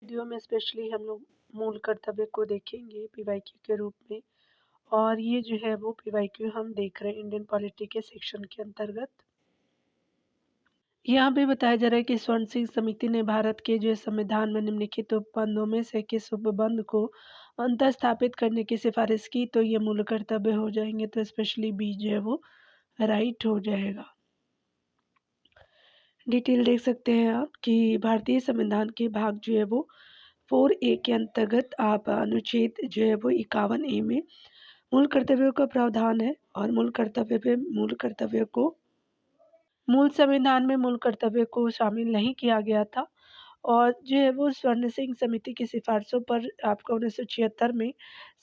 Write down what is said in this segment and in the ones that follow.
Video में specially हम लोग मूल कर्तव्य को देखेंगे पीवाईक्यू के रूप में। और ये जो है वो पीवाईक्यू हम देख रहे हैं इंडियन पॉलिटी के सेक्शन के अंतर्गत। यहाँ पे बताया जा रहा है कि स्वर्ण सिंह समिति ने भारत के जो संविधान में निम्नलिखित उपबंधों में से किस उपबंध को अंतर स्थापित करने की सिफारिश की, तो ये मूल कर्तव्य हो जाएंगे। तो स्पेशली बी जो है वो राइट हो जाएगा। डिटेल देख सकते हैं आप कि भारतीय संविधान के भाग जो है वो 4A के अंतर्गत आप अनुच्छेद जो है वो 51A में मूल कर्तव्यों का प्रावधान है। और मूल संविधान में मूल कर्तव्य को शामिल नहीं किया गया था। और जो है वो स्वर्ण सिंह समिति की सिफारिशों पर आपका 1976 में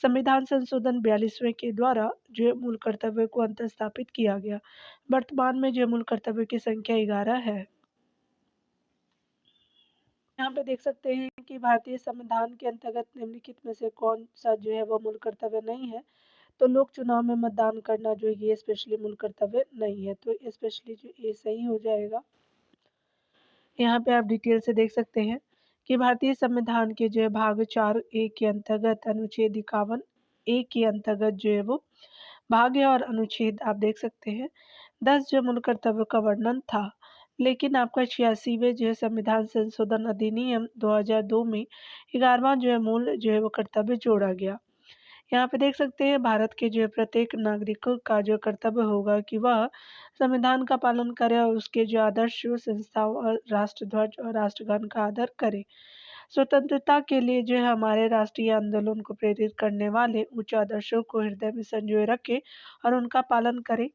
संविधान संशोधन 42वें के द्वारा जो है मूल कर्तव्य को अंतर स्थापित किया गया। वर्तमान में जो मूल कर्तव्य की संख्या 11 है। यहाँ पे देख सकते हैं कि भारतीय संविधान के अंतर्गत निम्नलिखित में से कौन सा जो है वो मूल कर्तव्य नहीं है। तो लोक चुनाव में मतदान करना जो ये स्पेशली मूल कर्तव्य नहीं है। तो स्पेशली जो ये सही हो जाएगा। यहाँ पे आप डिटेल से देख सकते हैं कि भारतीय संविधान के जो है भाग 4A के अंतर्गत अनुच्छेद 51A के अंतर्गत जो है वो भाग है। और अनुच्छेद आप देख सकते हैं 10 जो मूल कर्तव्य का वर्णन था। लेकिन आपका 86वें जो है संविधान संशोधन अधिनियम 2002 में 11वां जो है मूल जो है वो कर्तव्य जोड़ा गया। यहाँ पे देख सकते हैं भारत के जो है प्रत्येक नागरिकों का जो कर्तव्य होगा कि वह संविधान का पालन करे और उसके जो आदर्श संस्थाओं और राष्ट्रध्वज और राष्ट्रगान का आदर करे। स्वतंत्रता के लिए जो है हमारे राष्ट्रीय आंदोलन को प्रेरित करने वाले उच्च आदर्शों को हृदय में संजोए रखे और उनका पालन करे।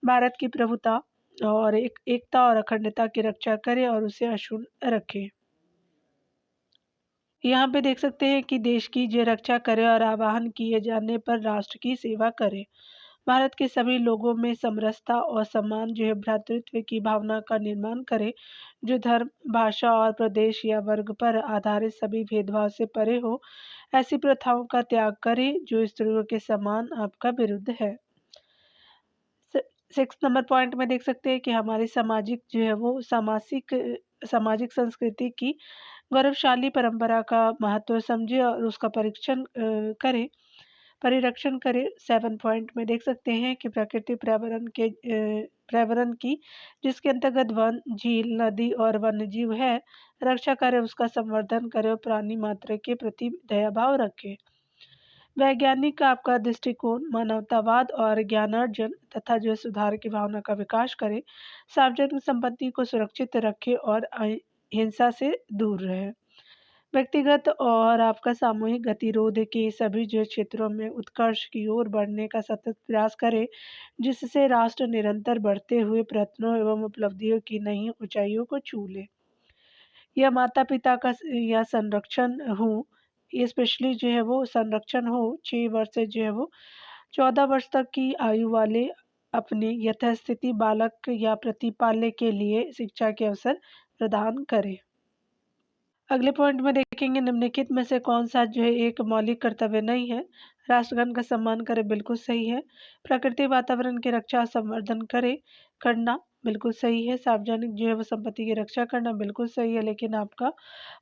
भारत की प्रभुता और एकता और अखंडता की रक्षा करे और उसे अक्षुण्ण रखे। यहाँ पे देख सकते हैं कि देश की जो रक्षा करे और आह्वान किए जाने पर राष्ट्र की सेवा करे। भारत के सभी लोगों में समरसता और सम्मान जो है भ्रातृत्व की भावना का निर्माण करे। जो धर्म, भाषा और प्रदेश या वर्ग पर आधारित सभी भेदभाव से परे हो। ऐसी प्रथाओं का त्याग करे जो स्त्रियों के समान आपका विरुद्ध है। 6 नंबर पॉइंट में देख सकते हैं कि हमारी सामाजिक जो है वो सामाजिक संस्कृति की गौरवशाली परंपरा का महत्व समझे और उसका परिरक्षण करे। 7 पॉइंट में देख सकते हैं कि प्रकृति पर्यावरण की जिसके अंतर्गत वन, झील, नदी और वन्य जीव है, रक्षा करे, उसका संवर्धन करे और प्राणी मात्र के प्रति दया भाव रखे। वैज्ञानिक आपका दृष्टिकोण मानवतावाद और ज्ञानार्जन तथा जो सुधार की भावना का विकास करे। सार्वजनिक संपत्ति को सुरक्षित रखे और हिंसा से दूर रहे। व्यक्तिगत और आपका सामूहिक गतिरोध के सभी जो क्षेत्रों में उत्कर्ष की ओर बढ़ने का सतत प्रयास करे, जिससे राष्ट्र निरंतर बढ़ते हुए प्रयत्नों एवं उपलब्धियों की नई ऊंचाइयों को छू ले। यह माता पिता का या संरक्षण हो, ये स्पेशली जो है वो संरक्षण हो 6 वर्ष से जो है वो 14 वर्ष तक की आयु वाले अपने यथास्थिति बालक या प्रतिपाल्य के लिए शिक्षा के अवसर प्रदान करे। अगले पॉइंट में देखेंगे निम्नलिखित में से कौन सा जो है एक मौलिक कर्तव्य नहीं है। राष्ट्रगान का सम्मान करे, बिल्कुल सही है। प्रकृति वातावरण की रक्षा संवर्धन करना बिल्कुल सही है। सार्वजनिक जो है वो संपत्ति की रक्षा करना बिल्कुल सही है। लेकिन आपका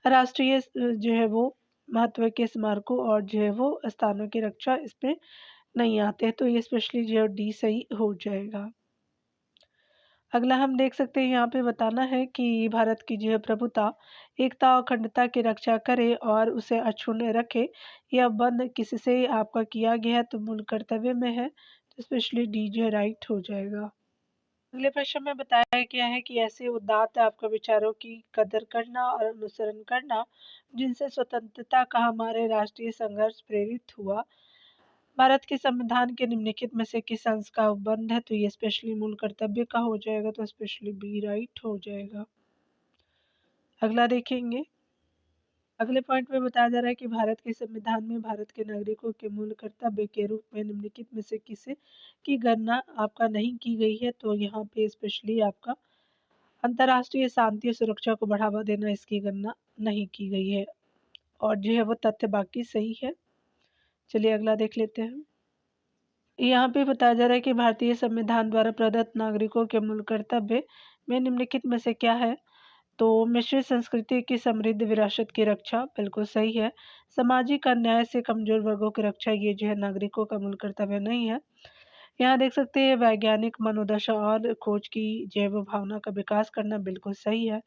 राष्ट्रीय जो है वो महत्व के स्मारकों और जो है वो स्थानों की रक्षा इसमें नहीं आते, तो ये स्पेशली जो है डी सही हो जाएगा। अगला हम देख सकते हैं यहाँ पे बताना है कि भारत की जो है प्रभुता, एकता और अखंडता की रक्षा करे और उसे अक्षुण्ण रखे। यह बंद किससे आपका किया गया है, तो मूल कर्तव्य में है। तो स्पेशली डी जो है राइट हो जाएगा। अगले प्रश्न में बताया गया है कि ऐसे उदात्त आपका विचारों की कदर करना और अनुसरण करना जिनसे स्वतंत्रता का हमारे राष्ट्रीय संघर्ष प्रेरित हुआ। भारत के संविधान के निम्नलिखित में से किस अंश का उपबंध है, तो ये स्पेशली मूल कर्तव्य का हो जाएगा। तो स्पेशली बी राइट हो जाएगा। अगला देखेंगे। अगले पॉइंट में बताया जा रहा है कि भारत के संविधान में भारत के नागरिकों के मूल कर्तव्य के रूप में निम्नलिखित में से किसी की गणना आपका नहीं की गई है, तो यहाँ पे स्पेशली आपका अंतर्राष्ट्रीय शांति और सुरक्षा को बढ़ावा देना, इसकी गणना नहीं की गई है। और जो है वो तथ्य बाकी सही है। चलिए अगला देख लेते हैं। यहाँ पे बताया जा रहा है कि भारतीय संविधान द्वारा प्रदत्त नागरिकों के मूल कर्तव्य में निम्नलिखित में से क्या है, तो मिश्रित संस्कृति की समृद्ध विरासत की रक्षा बिल्कुल सही है। सामाजिक अन्याय से कमजोर वर्गों की रक्षा ये जो है नागरिकों का मूल कर्तव्य नहीं है। यहाँ देख सकते हैं वैज्ञानिक मनोदशा और खोज की जैव भावना का विकास करना बिल्कुल सही है।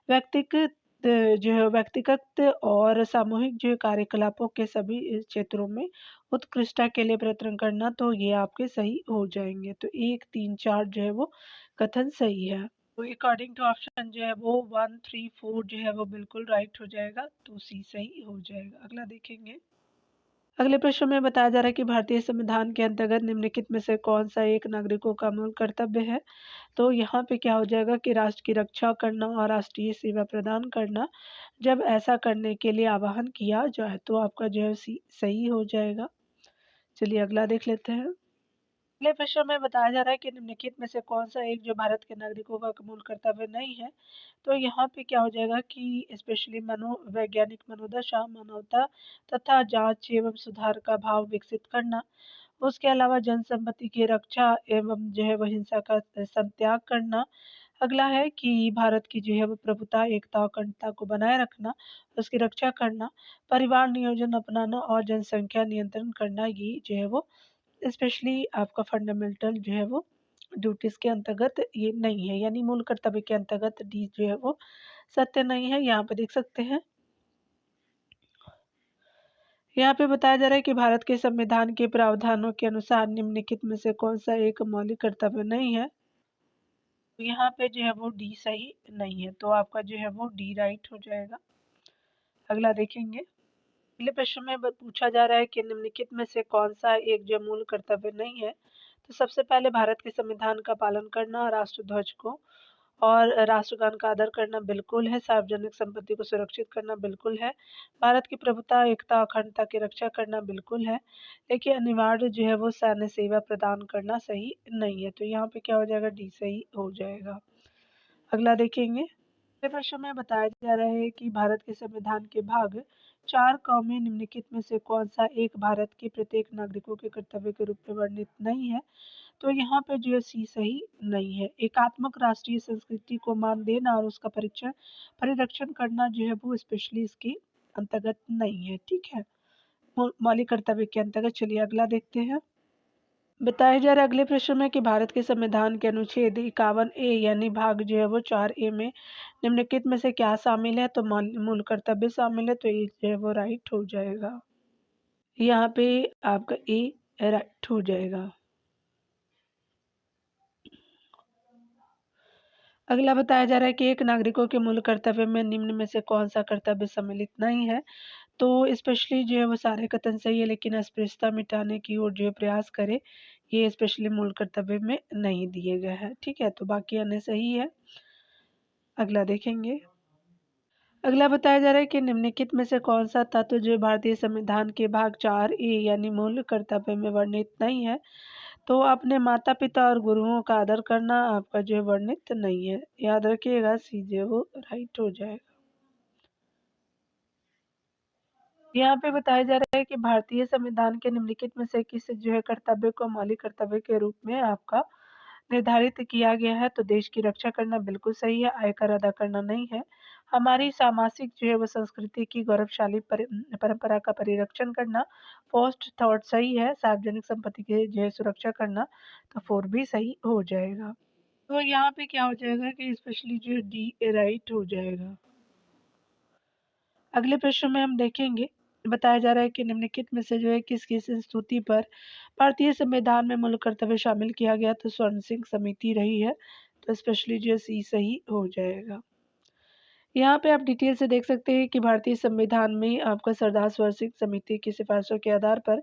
व्यक्तिगत जो है व्यक्तिगत और सामूहिक जो है कार्यकलापों के सभी क्षेत्रों में उत्कृष्टता के लिए प्रयत्न करना, तो ये आपके सही हो जाएंगे। तो 1, 3, 4 जो है वो कथन सही है। तो अकॉर्डिंग टू ऑप्शन जो है वो 1, 3, 4 जो है वो बिल्कुल राइट हो जाएगा, तो सी सही हो जाएगा। अगला देखेंगे। अगले प्रश्न में बताया जा रहा है कि भारतीय संविधान के अंतर्गत निम्नलिखित में से कौन सा एक नागरिकों का मूल कर्तव्य है। तो यहाँ पे क्या हो जाएगा कि राष्ट्र की रक्षा करना और राष्ट्रीय सेवा प्रदान करना, जब ऐसा करने के लिए आह्वान किया जाए, तो आपका जो है सही हो जाएगा। चलिए अगला देख लेते हैं। अगले प्रश्न में बताया जा रहा है कि निम्नलिखित में से कौन सा एक जो भारत के नागरिकों का मूल कर्तव्य नहीं है। तो यहाँ पे क्या हो जाएगा कि स्पेशली मनोवैज्ञानिक मनोदशा, मानवता तथा जांच एवं सुधार का भाव विकसित करना। उसके अलावा जन संपत्ति की रक्षा एवं जो है वह हिंसा का संत्याग करना। अगला है कि भारत की जो है वो प्रभुता, एकता और अखंडता को बनाए रखना, उसकी रक्षा करना, परिवार नियोजन अपनाना और जनसंख्या नियंत्रण करना। ये जो है वो स्पेशली आपका फंडामेंटल जो है वो ड्यूटीज के अंतर्गत ये नहीं है, यानी मूल कर्तव्य के अंतर्गत डी जो है वो सत्य नहीं है। यहाँ पे देख सकते हैं। यहाँ पे बताया जा रहा है कि भारत के संविधान के प्रावधानों के अनुसार निम्नलिखित में से कौन सा एक मौलिक कर्तव्य नहीं है। तो यहाँ पे जो है वो डी सही नहीं है, तो आपका जो है वो डी राइट हो जाएगा। अगला देखेंगे। अगले प्रश्न में पूछा जा रहा है कि निम्नलिखित में से कौन सा एक जो मूल कर्तव्य नहीं है। तो सबसे पहले भारत के संविधान का पालन करना, राष्ट्रध्वज को और राष्ट्रगान का आदर करना बिल्कुल है। सार्वजनिक संपत्ति को सुरक्षित करना बिल्कुल है। भारत की प्रभुता, एकता, अखंडता की रक्षा करना बिल्कुल है। लेकिन अनिवार्य जो है वो सैन्य सेवा प्रदान करना सही नहीं है, तो यहाँ पे क्या हो जाएगा, डी सही हो जाएगा। अगला देखेंगे। अगले प्रश्न में बताया जा रहा है कि भारत के संविधान के भाग 4 में निम्नलिखित में से कौन सा एक भारत के प्रत्येक नागरिकों के कर्तव्य के रूप में वर्णित नहीं है। तो यहाँ पे जो है सी सही नहीं है। एकात्मक राष्ट्रीय संस्कृति को मान देना और उसका परिरक्षण करना जो है वो स्पेशली इसके अंतर्गत नहीं है। ठीक है, मौलिक कर्तव्य के अंतर्गत। चलिए अगला देखते हैं। बताया जा रहा है अगले प्रश्न में कि भारत के संविधान के अनुच्छेद 51A यानी भाग जो है वो 4A में निम्नलिखित में से क्या शामिल है। तो मूल कर्तव्य शामिल है, तो ये जो है वो राइट हो जाएगा। यहाँ पे आपका ए राइट हो जाएगा। अगला बताया जा रहा है कि एक नागरिकों के मूल कर्तव्य में निम्न में से कौन सा कर्तव्य सम्मिलित नहीं है। तो स्पेशली जो है वो सारे कथन सही है, लेकिन अस्पृश्यता मिटाने की ओर जो प्रयास करे, ये स्पेशली मूल कर्तव्य में नहीं दिए गए हैं। ठीक है, तो बाकी अन्य सही है। अगला देखेंगे। अगला बताया जा रहा है कि निम्नलिखित में से कौन सा तत्व जो भारतीय संविधान के भाग 4A यानी मूल कर्तव्य में वर्णित नहीं है। तो अपने माता पिता और गुरुओं का आदर करना आपका जो है वर्णित नहीं है। याद रखिएगा, सी जो वो राइट हो जाएगा। यहाँ पे बताया जा रहा है कि भारतीय संविधान के निम्नलिखित में से किस जो है कर्तव्य को मौलिक कर्तव्य के रूप में आपका निर्धारित किया गया है। तो देश की रक्षा करना बिल्कुल सही है, आयकर अदा करना नहीं है। हमारी सामाजिक जो है वो संस्कृति की गौरवशाली परंपरा का परिरक्षण करना, पोस्ट थॉट सही है। सार्वजनिक संपत्ति की जो है सुरक्षा करना, तो 4 भी सही हो जाएगा। तो यहाँ पे क्या हो जाएगा कि स्पेशली जो डी राइट हो जाएगा। अगले प्रश्न में हम देखेंगे। बताया जा रहा है कि निम्नलिखित में से जो है किसकी संस्तुति पर भारतीय संविधान में मूल कर्तव्य शामिल किया गया। तो स्वर्ण सिंह समिति रही है, तो स्पेशली जो सी सही हो जाएगा। यहाँ पे आप डिटेल से देख सकते हैं कि भारतीय संविधान में आपका सरदार स्वर्ण सिंह समिति की सिफारिशों के आधार पर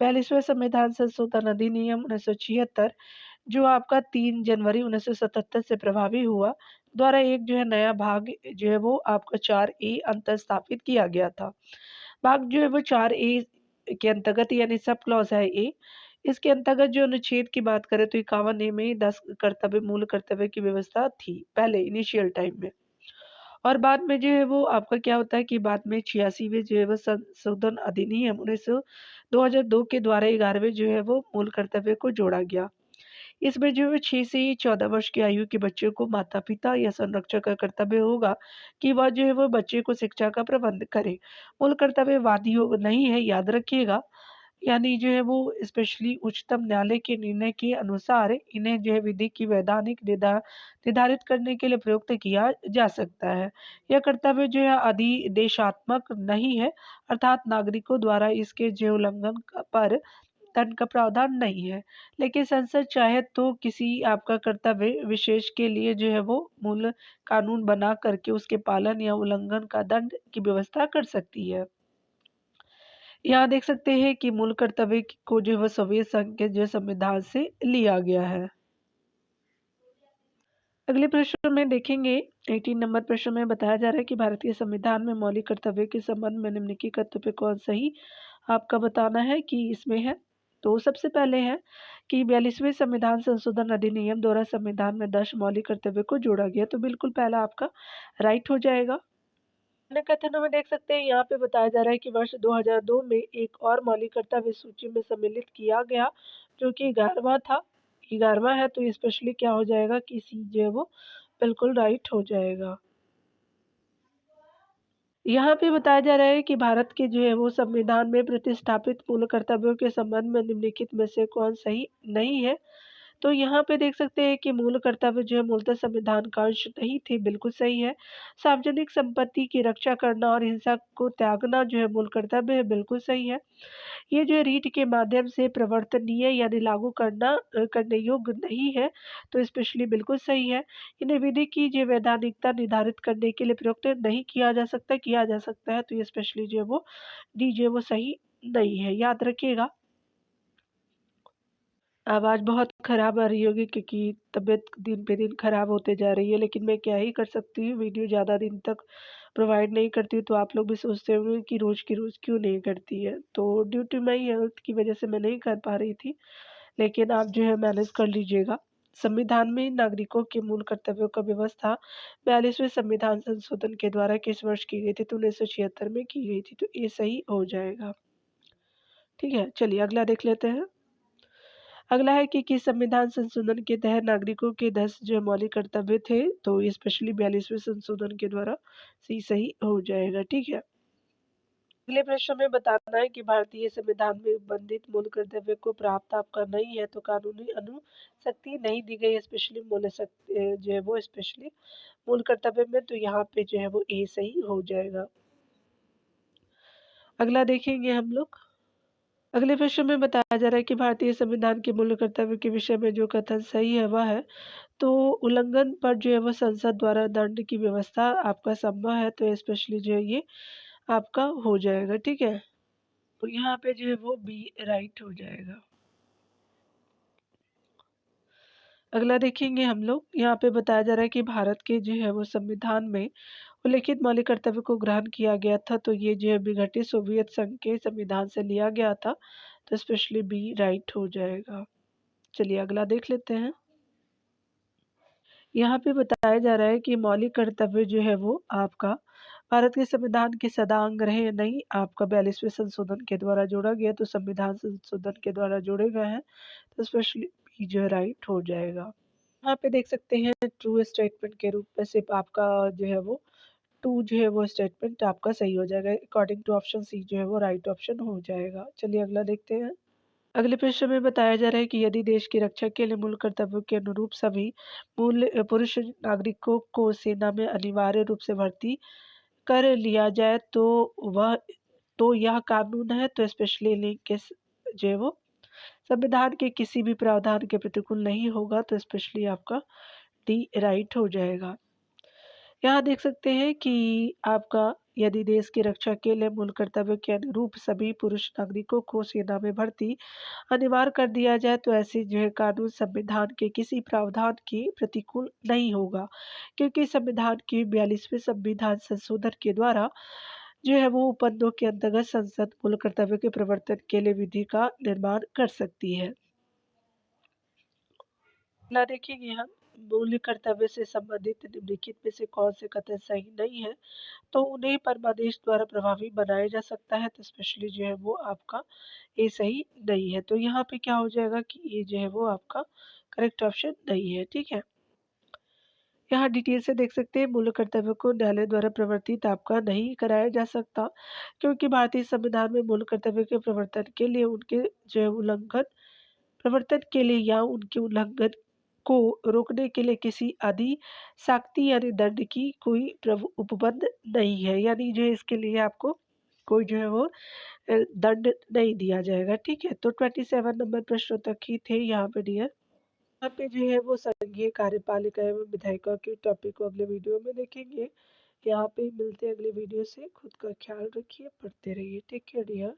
42वें संविधान संशोधन अधिनियम 1976 जो आपका 3 जनवरी 1977 से प्रभावी हुआ, द्वारा एक जो है नया भाग जो है वो आपका 4A अंतर स्थापित किया गया था। भाग जो है वो 4A के अंतर्गत यानी सब क्लॉज है ए। इसके अंतर्गत जो अनुच्छेद की बात करें तो 51A में 10 कर्तव्य मूल कर्तव्य की व्यवस्था थी पहले इनिशियल टाइम में। और बाद में जो है वो आपका क्या होता है कि बाद में 86वें जो है वो संशोधन अधिनियम 2002 के द्वारा 11वें जो है वो मूल कर्तव्य को जोड़ा गया। इसमें जो है 6 से 14 वर्ष की आयु के बच्चे को माता-पिता या संरक्षक का कर्तव्य होगा कि वह जो है वो बच्चे को शिक्षा का प्रबंध करे। मूल कर्तव्य वादी हो नहीं है, याद रखिएगा। यानी जो है वो स्पेशली उच्चतम न्यायालय के निर्णय के अनुसार इन्हें जो है विधि की वैधानिक निर्धारित करने के लिए प्रयुक्त किया जा सकता है। यह कर्तव्य जो है अधिदेशात्मक नहीं है, अर्थात नागरिकों द्वारा इसके जो उल्लंघन पर दंड का प्रावधान नहीं है। लेकिन संसद चाहे तो किसी आपका कर्तव्य विशेष के लिए जो है वो मूल कानून बना करके उसके पालन या उल्लंघन का दंड की व्यवस्था कर सकती है। यहाँ देख सकते हैं कि मूल कर्तव्य को जो है वो सोवियत संघ के जो संविधान से लिया गया है। अगले प्रश्न में देखेंगे 18 नंबर प्रश्न में बताया जा रहा है कि भारतीय संविधान में मौलिक कर्तव्य के संबंध में निम्नलिखित कर्तव्य कौन सही आपका बताना है कि इसमें है। तो सबसे पहले है कि 42वें संविधान संशोधन अधिनियम द्वारा संविधान में 10 मौलिक कर्तव्य को जोड़ा गया। तो बिल्कुल पहला आपका राइट हो जाएगा। अन्य कथनों में देख सकते हैं यहाँ पे बताया जा रहा है कि वर्ष 2002 में एक और मौलिक कर्तव्य सूची में सम्मिलित किया गया जो कि 11वां था। 11वां है तो स्पेशली क्या हो जाएगा कि सी जो है वो बिल्कुल राइट हो जाएगा। यहाँ पे बताया जा रहा है कि भारत के जो है वो संविधान में प्रतिस्थापित मूल कर्तव्यों के संबंध में निम्नलिखित में से कौन सही नहीं है। तो यहाँ पे देख सकते हैं कि मूल कर्तव्य जो है मूलतः संविधान का अंश नहीं थे, बिल्कुल सही है। सार्वजनिक संपत्ति की रक्षा करना और हिंसा को त्यागना जो है मूल कर्तव्य है, बिल्कुल सही है। ये जो है रीट के माध्यम से प्रवर्तनीय यानी लागू करने योग्य नहीं है, तो स्पेशली बिल्कुल सही है। इन्हें विधि की जो वैधानिकता निर्धारित करने के लिए प्रयुक्त नहीं किया जा सकता है, तो ये स्पेशली जो है वो डी जो है वो सही नहीं है, याद रखिएगा। आवाज़ बहुत ख़राब आ रही होगी क्योंकि तबीयत दिन पे दिन ख़राब होते जा रही है, लेकिन मैं क्या ही कर सकती हूँ, वीडियो ज़्यादा दिन तक प्रोवाइड नहीं करती हूँ, तो आप लोग भी सोचते होंगे कि रोज़ की रोज़ क्यों नहीं करती है। तो ड्यू टू माई हेल्थ की वजह से मैं नहीं कर पा रही थी, लेकिन आप जो है मैनेज कर लीजिएगा। संविधान में नागरिकों के मूल कर्तव्यों का व्यवस्था 42वें संविधान संशोधन के द्वारा किस वर्ष की गई थी? तो 1976 में की गई थी, तो ये सही हो जाएगा। ठीक है, चलिए अगला देख लेते हैं। अगला है कि किस संविधान संशोधन के तहत नागरिकों के 10 जो मौलिक कर्तव्य थे, तो स्पेशली 42वें संशोधन के द्वारा सी सही हो जाएगा। ठीक है। अगले प्रश्न में बताना है कि भारतीय संविधान में उल्लिखित मूल कर्तव्य को प्राप्त आपका नहीं है, तो कानूनी अनुशक्ति नहीं दी गई, स्पेशली मूल शक्ति जो है वो स्पेशली मूल कर्तव्य में, तो यहाँ पे जो है वो ए सही हो जाएगा। अगला देखेंगे हम लोग। अगले प्रश्न में बताया जा रहा है कि भारतीय संविधान के मूल कर्तव्य के विषय में जो कथन सही है वह है। तो उल्लंघन पर जो है वो संसद द्वारा दंड की व्यवस्था आपका संभव है, तो स्पेशली जो है ये आपका हो जाएगा। ठीक है, तो यहाँ पे जो है वो बी राइट हो जाएगा। अगला देखेंगे हम लोग। यहाँ पे बताया जा रहा है कि भारत के जो है वो संविधान में उल्लिखित मौलिक कर्तव्य को ग्रहण किया गया था, तो ये जो है विघटित सोवियत संघ के संविधान से लिया गया था, तो स्पेशली बी राइट हो जाएगा। चलिए अगला देख लेते हैं। यहाँ पे बताया जा रहा है कि मौलिक कर्तव्य जो है वो आपका भारत के संविधान के सदा अंग रहे नहीं, आपका 42वें संशोधन के द्वारा जोड़ा गया, तो संविधान संशोधन के द्वारा जोड़े गए हैं, तो स्पेशली बी जो है राइट हो जाएगा। यहाँ पे देख सकते हैं ट्रू स्टेटमेंट के रूप में सिर्फ आपका जो है वो टू जो है वो स्टेटमेंट आपका सही हो जाएगा, अकॉर्डिंग टू ऑप्शन सी जो है वो राइट ऑप्शन हो जाएगा। चलिए अगला देखते हैं। अगले प्रश्न में बताया जा रहा है कि यदि देश की रक्षा के लिए मूल कर्तव्यों के अनुरूप सभी मूल पुरुष नागरिकों को सेना में अनिवार्य रूप से भर्ती कर लिया जाए तो यह कानून है, तो स्पेशली लिंक के जो है वो संविधान के किसी भी प्रावधान के प्रतिकूल नहीं होगा, तो स्पेशली आपका डी राइट हो जाएगा। यहाँ देख सकते हैं कि आपका यदि देश की रक्षा के लिए मूल कर्तव्य के अनुरूप सभी पुरुष नागरिकों को सेना में भर्ती अनिवार्य कर दिया जाए, तो ऐसी जो है कानून संविधान के किसी प्रावधान के प्रतिकूल नहीं होगा, क्योंकि संविधान के 42वें संविधान संशोधन के द्वारा जो है वो उपबंधों के अंतर्गत संसद मूल कर्तव्य के प्रवर्तन के लिए विधि का निर्माण कर सकती है। अगला देखेंगे हम मूल कर्तव्य से संबंधित निम्नलिखित में से कौन से कथन सही नहीं है, तो उन्हें परमादेश द्वारा प्रभावी बनाया जा सकता है, तो स्पेशली जो है वो आपका ये सही नहीं है, तो यहाँ पे क्या हो जाएगा कि ये जो है वो आपका करेक्ट ऑप्शन नहीं है। ठीक है, यहाँ डिटेल से देख सकते हैं, मूल कर्तव्य को न्यायालय द्वारा प्रवर्तित आपका नहीं कराया जा सकता, क्योंकि भारतीय संविधान में मूल कर्तव्य के प्रवर्तन के लिए उनके जो है उल्लंघन प्रवर्तन के लिए या उनके उल्लंघन को रोकने के लिए किसी आदि सख्ती यानी दंड की कोई उपबंध नहीं है, यानी जो है इसके लिए आपको कोई जो है वो दंड नहीं दिया जाएगा। ठीक है, तो 27 नंबर प्रश्नों तक ही थे यहाँ पे डियर। यहाँ पे जो है वो संघीय कार्यपालिका एवं विधायिका के टॉपिक को अगले वीडियो में देखेंगे। यहाँ पे मिलते हैं अगले वीडियो से। खुद का ख्याल रखिए, पढ़ते रहिए। Take care dear.